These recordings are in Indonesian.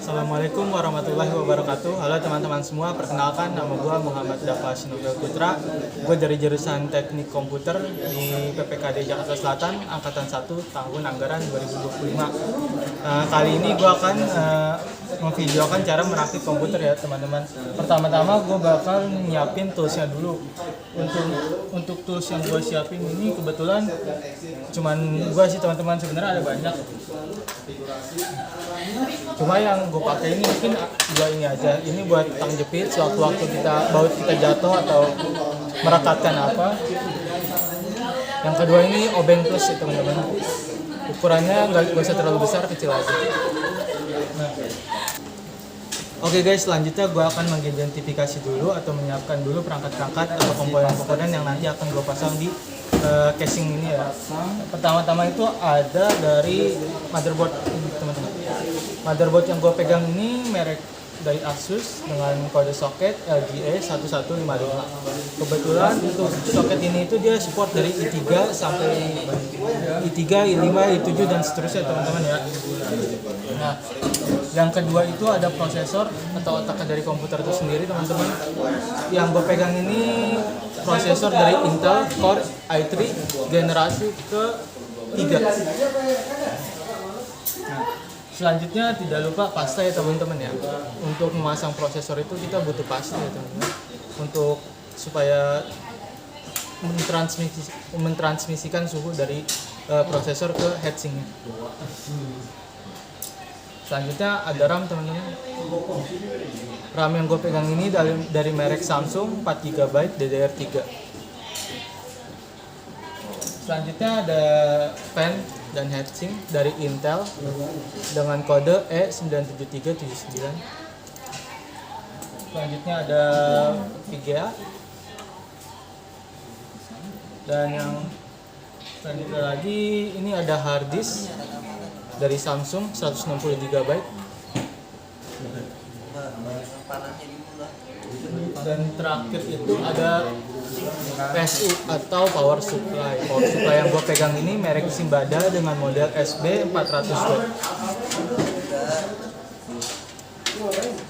Assalamualaikum warahmatullahi wabarakatuh. Halo teman-teman semua, perkenalkan nama gue Muhammad Dafa Shinobel Putra. Gue dari jurusan Teknik Komputer di PPKD Jakarta Selatan, Angkatan 1, tahun anggaran 2025. Kali ini gue akan memvideokan cara merakit komputer ya teman-teman. Pertama-tama gue bakal nyiapin toolsnya dulu. Untuk tools yang gue siapin ini kebetulan cuman gue sih teman-teman, sebenarnya ada banyak. Cuma yang gue pakai ini mungkin dua ini aja. Ini buat tang jepit sewaktu-waktu baut kita jatuh atau merekatkan apa. Yang kedua ini obeng plus ya teman-teman. Ukurannya nggak usah terlalu besar, kecil aja. Nah. Oke guys, selanjutnya gue akan mengidentifikasi dulu atau menyiapkan dulu perangkat-perangkat atau komponen-komponen yang nanti akan gue pasang di casing ini ya. Pertama-tama itu ada dari motherboard ini teman-teman. Motherboard yang gue pegang ini merek dari Asus dengan kode soket LGA 1155. Kebetulan untuk soket ini itu dia support dari i3 sampai i3, i5, i7 dan seterusnya teman-teman ya. Nah, yang kedua itu ada prosesor atau otak dari komputer itu sendiri teman-teman. Yang gue pegang ini prosesor dari Intel Core i3 generasi ke-3. Nah, selanjutnya tidak lupa pasta ya teman-teman ya. Untuk memasang prosesor itu kita butuh pasta ya teman-teman. Untuk supaya mentransmisikan suhu dari prosesor ke heatsinknya. Selanjutnya ada RAM teman-teman. RAM yang gue pegang ini dari merek Samsung 4GB DDR3. Selanjutnya ada fan dan heatsink dari Intel dengan kode E97379. Selanjutnya ada VGA. Dan yang selanjutnya lagi ini ada hard disk dari Samsung 160GB. Dan terakhir itu ada PSU atau power supply. Power supply yang gue pegang ini merek Simbada dengan model SB400W.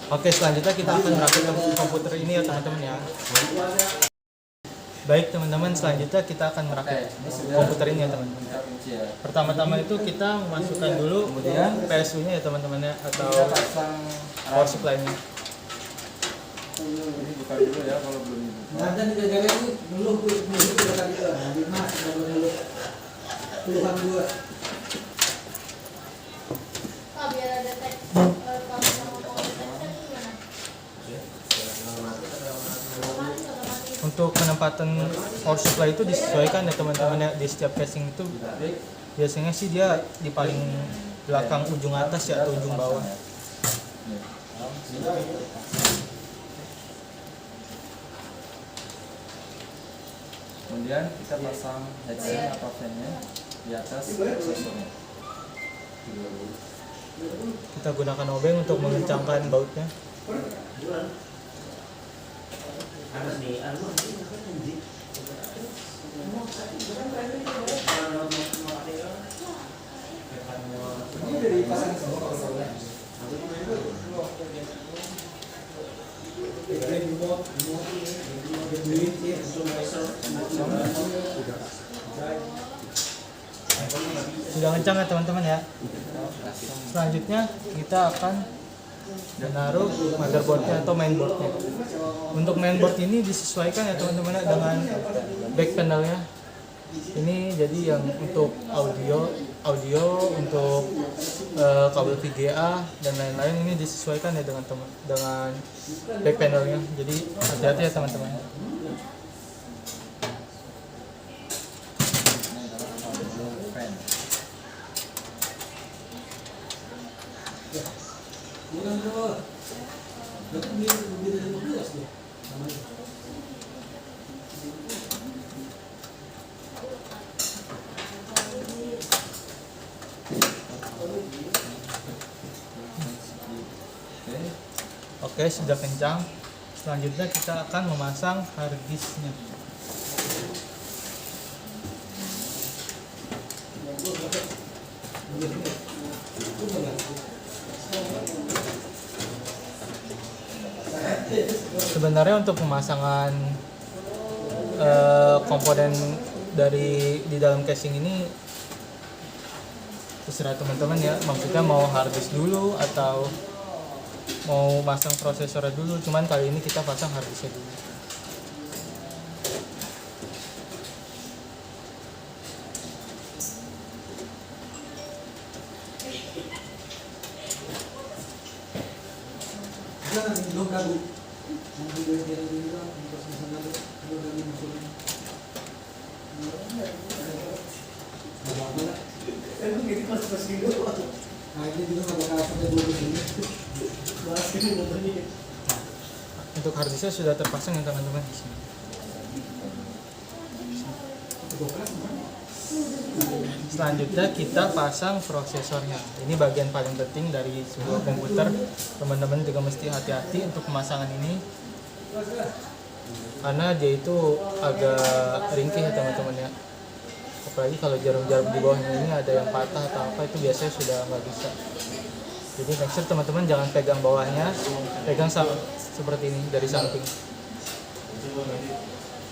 Oke, selanjutnya kita akan merakit komputer ini ya teman-teman ya. Baik teman-teman, selanjutnya kita akan merakit komputer ini ya teman-teman. Pertama-tama itu kita memasukkan dulu kemudian PSU-nya ya teman-teman ya, atau power supply-nya. Ini buka dulu ya kalau belum ini. Nah, dan dijaga ini dulu kita Mas dulu. Puluhan dua. Oh, biar ada teks Untuk penempatan power supply itu disesuaikan ya teman-teman ya. Di setiap casing itu biasanya sih dia di paling belakang ujung atas ya atau ujung bawah. Kemudian kita pasang heatsink atau fan-nya di atas prosesornya. Kita gunakan obeng untuk mengencangkan bautnya. Sudah kencang ya teman-teman ya. Selanjutnya kita akan menaruh motherboardnya atau mainboardnya. Untuk mainboard ini disesuaikan ya teman-teman ya dengan back panelnya. Ini jadi yang untuk audio untuk kabel VGA dan lain-lain ini disesuaikan ya dengan back panelnya. Jadi hati-hati ya teman-teman. Oke, sudah kencang. Selanjutnya kita akan memasang hard disknya. Sebenarnya untuk pemasangan komponen di dalam casing ini terserah teman-teman ya, maksudnya mau hard disk dulu atau mau pasang prosesornya dulu, cuman kali ini kita pasang hard disknya dulu. Jangan belum kagu. Nanti dia juga untuk sana belum lagi masukin. Emang gitu pas video. Nah ini juga nggak bakal sampai 20 ini. Bahas ini motornya. Untuk hard disknya sudah terpasang ya teman-teman di sini. Selanjutnya kita pasang prosesornya. Ini bagian paling penting dari sebuah komputer. Teman-teman juga mesti hati-hati untuk pemasangan ini, karena dia itu agak ringkih ya teman-teman ya. Apalagi kalau jarum-jarum di bawahnya ini ada yang patah atau apa, itu biasanya sudah nggak bisa. Jadi make sure teman-teman jangan pegang bawahnya, pegang seperti ini dari samping.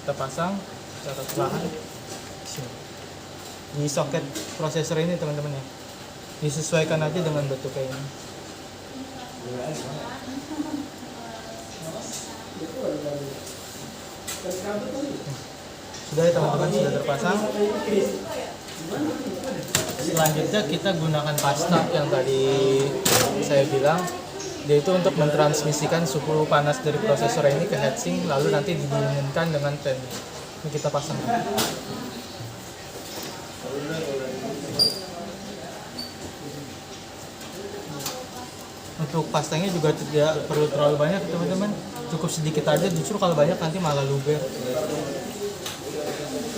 Kita pasang secara perlahan di soket prosesor ini teman-teman ya. Disesuaikan aja dengan bentuknya ini. Sudah ya teman-teman, sudah terpasang. Selanjutnya kita gunakan pasta yang tadi saya bilang, yaitu untuk mentransmisikan suhu panas dari prosesor ini ke heatsink, lalu nanti didinginkan dengan fan. Ini kita pasang. Untuk pastanya juga tidak perlu terlalu banyak teman-teman, cukup sedikit aja, justru kalau banyak nanti malah luber.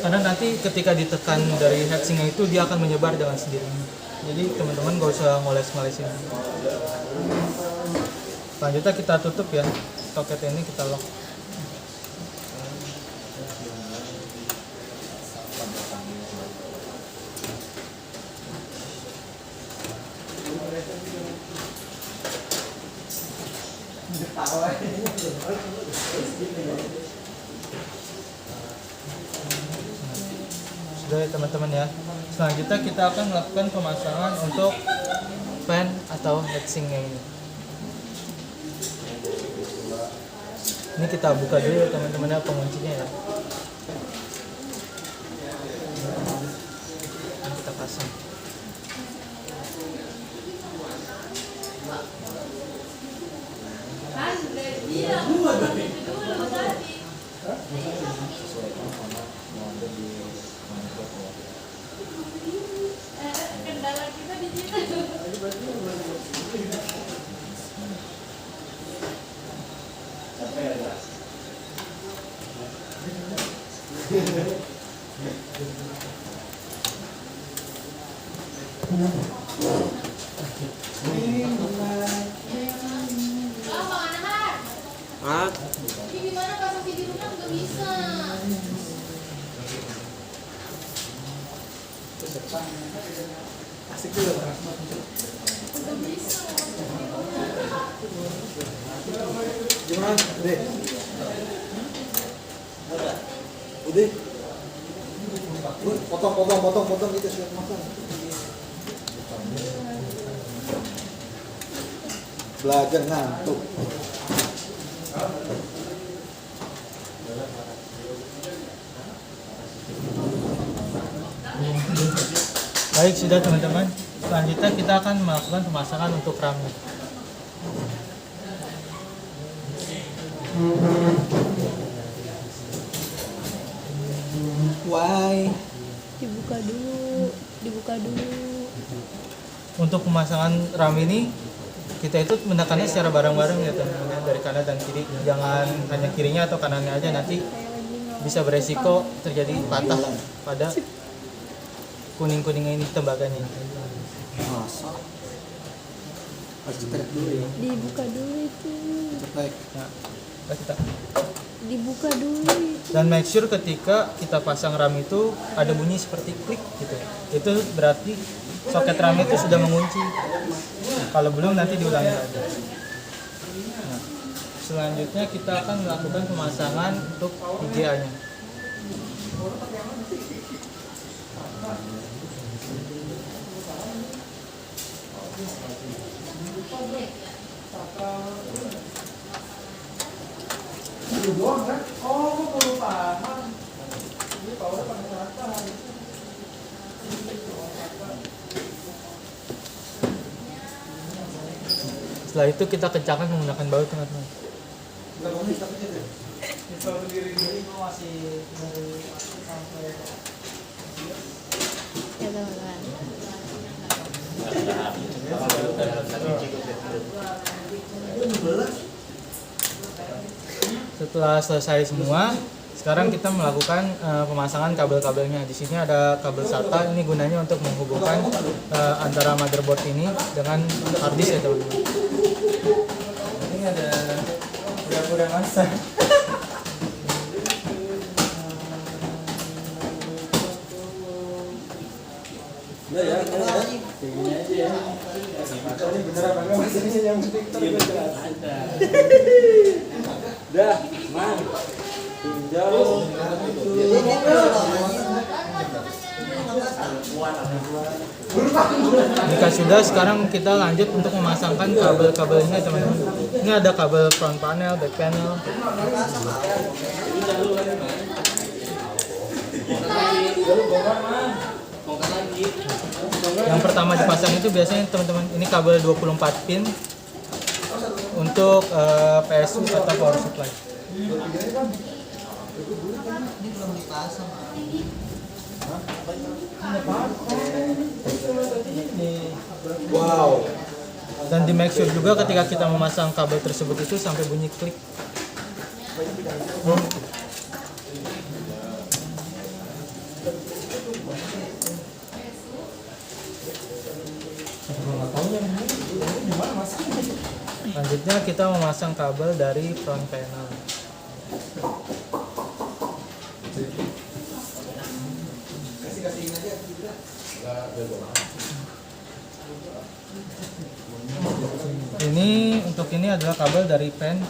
Karena nanti ketika ditekan dari heatsinknya itu dia akan menyebar dengan sendirinya. Jadi teman-teman gak usah ngoles-ngolesin. Selanjutnya kita tutup ya, soket ini kita lock. Sudah ya teman-teman ya. Selanjutnya kita akan melakukan pemasangan untuk fan atau heatsinknya ini. Ini kita buka dulu ya teman-teman ya, penguncinya ya. Dan kita pasang. Kendala kita di situ. Ah, Ini gimana pasang di rumah nggak bisa. Asik juga. Nggak bisa. Gimana, Dek? Udah. Potong gitu siap makan. Belajar ngantuk. Baik, sudah teman-teman. Selanjutnya kita akan melakukan pemasangan untuk RAM-nya. Why? Dibuka dulu. Untuk pemasangan RAM ini kita itu menekannya secara bareng-bareng ya teman-teman, dari kanan dan kiri. Jangan hanya kirinya atau kanannya aja, nanti bisa beresiko terjadi patah pada kuning-kuningnya ini, tembaganya. Masa? Harus cetek dulu ya. Dibuka dulu itu. Cetek. Nah, kita Dibuka dulu itu. dan make sure ketika kita pasang RAM itu ada bunyi seperti klik gitu. Itu berarti soket RAM itu sudah mengunci. Kalau belum nanti diulangi lagi. Nah, Selanjutnya kita akan melakukan pemasangan untuk IGA-nya. Itu doang kan? Oh, kok perlu paham. Ini power pakai apa? Setelah itu kita kencangkan menggunakan baut, teman-teman. Enggak mau bisa kecil ya? Bisa berdiri-diri gua masih dari sampai Ya teman-teman. Setelah selesai semua, sekarang kita melakukan pemasangan kabel-kabelnya. Di sini ada kabel SATA, ini gunanya untuk menghubungkan antara motherboard ini dengan hard disk ya teman-teman. Ini ada kuda-kuda masa. Udah ya, begini aja ya. Ini bener apa enggak maksudnya yang penting terjelas. Dah, man. Pinjau. Jika sudah, sekarang kita lanjut untuk memasangkan kabel-kabelnya teman-teman. Ini ada kabel front panel, back panel. Yang pertama dipasang itu biasanya teman-teman, ini kabel 24 pin untuk PSU atau power supply. wow. Dan di make sure juga ketika kita memasang kabel tersebut itu sampai bunyi klik. Selanjutnya kita memasang kabel dari front panel. Ini adalah kabel dari fan.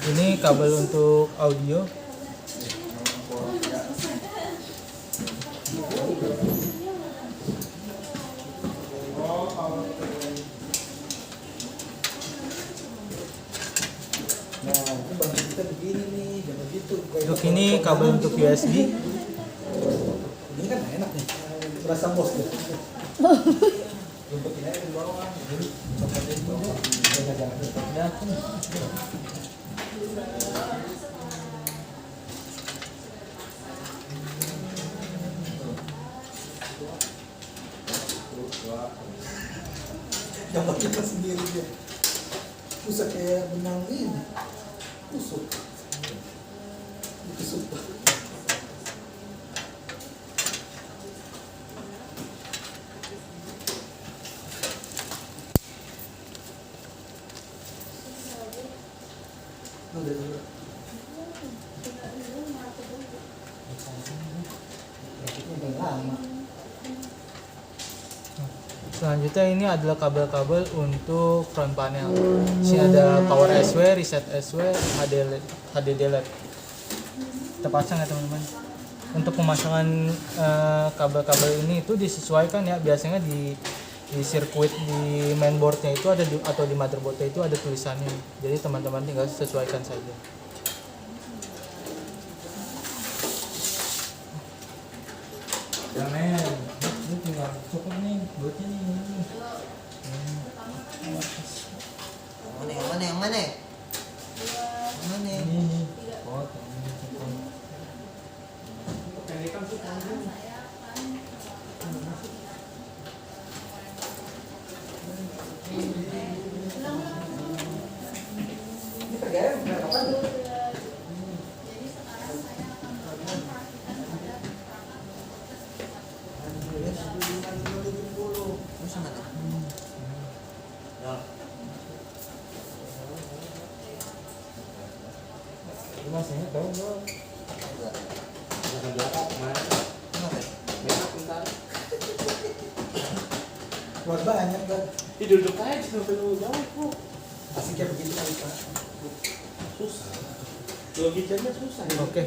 Ini kabel untuk audio. Untuk ini kabel untuk USB. Ini kan enak nih. Rasa bos deh. Gambar kita sendiri dia. Pusat kayak benang ini. Tusuk. Tusuk. Selanjutnya ini adalah kabel-kabel untuk front panel. Di sini ada power SW, reset SW, HDD LED. Kita pasang ya teman-teman. Untuk pemasangan kabel-kabel ini itu disesuaikan ya. Biasanya di sirkuit di mainboardnya itu ada atau di motherboardnya itu ada tulisannya. Jadi teman-teman tinggal sesuaikan saja. Jangan. Ini tinggal cukup nih, buatnya nih. Yang mana? Ini. Potong. Cuma saya tahu bro. Belakang belakang kemana? Benak bentar. Buat banyak kan. Duduk aja sampai jauh kok. Asik kayak begitu kan Pak. Susah. Logikanya susah. Oke.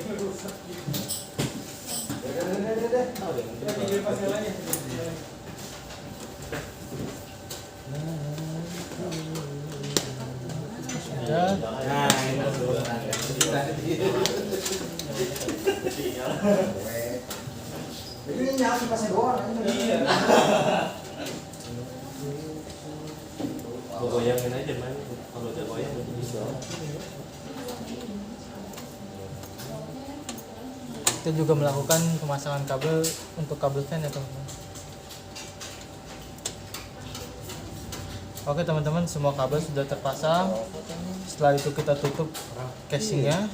Tahu deh. Ya, Nah, ini tuh. Jadi ini nyala pasnya doang. Iya. Gue goyangin aja man. Kalau udah goyang udah bisa. kita juga melakukan pemasangan kabel untuk kabel fan ya teman-teman. Oke teman-teman, semua kabel sudah terpasang. Setelah itu kita tutup casingnya,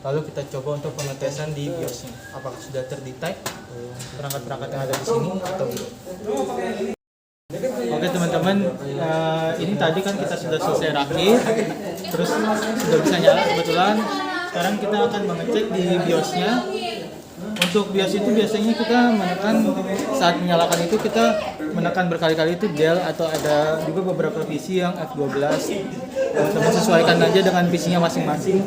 lalu kita coba untuk pengetesan di BIOSnya. Apakah sudah terdetect perangkat-perangkat yang ada di sini atau belum? Oke teman-teman, ini tadi kan kita sudah selesai rakit, terus sudah bisa nyala kebetulan. Sekarang kita akan mengecek di BIOSnya. Untuk BIOS itu biasanya kita menekan saat menyalakan itu kita menekan berkali-kali itu del atau ada juga beberapa PC yang F12. Teman-teman sesuaikan aja dengan PC-nya masing-masing.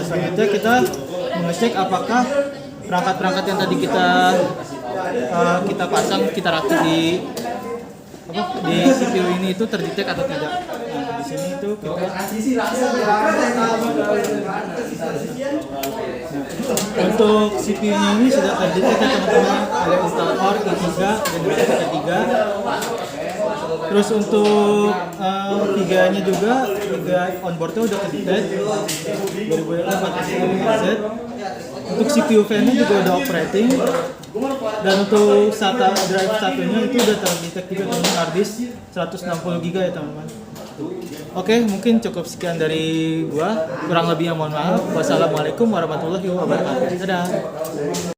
Selanjutnya kita mengecek apakah perangkat-perangkat yang tadi kita pasang, kita rakit di CPU ini itu terdetek atau tidak. Nah, di sini itu kita untuk CPU-nya ini sudah terdetek ya teman-teman, ada install Core i3 generasi ketiga. Terus untuk VGA-nya juga, VGA onboard-nya udah terdetek 2045 Z. Untuk CPU fan-nya juga udah operating. Dan untuk SATA drive satunya itu udah terdetek juga dengan hard disk 160 GB ya teman-teman. Oke, mungkin cukup sekian dari gua. Kurang lebihnya mohon maaf. Wassalamualaikum warahmatullahi wabarakatuh. Dadah.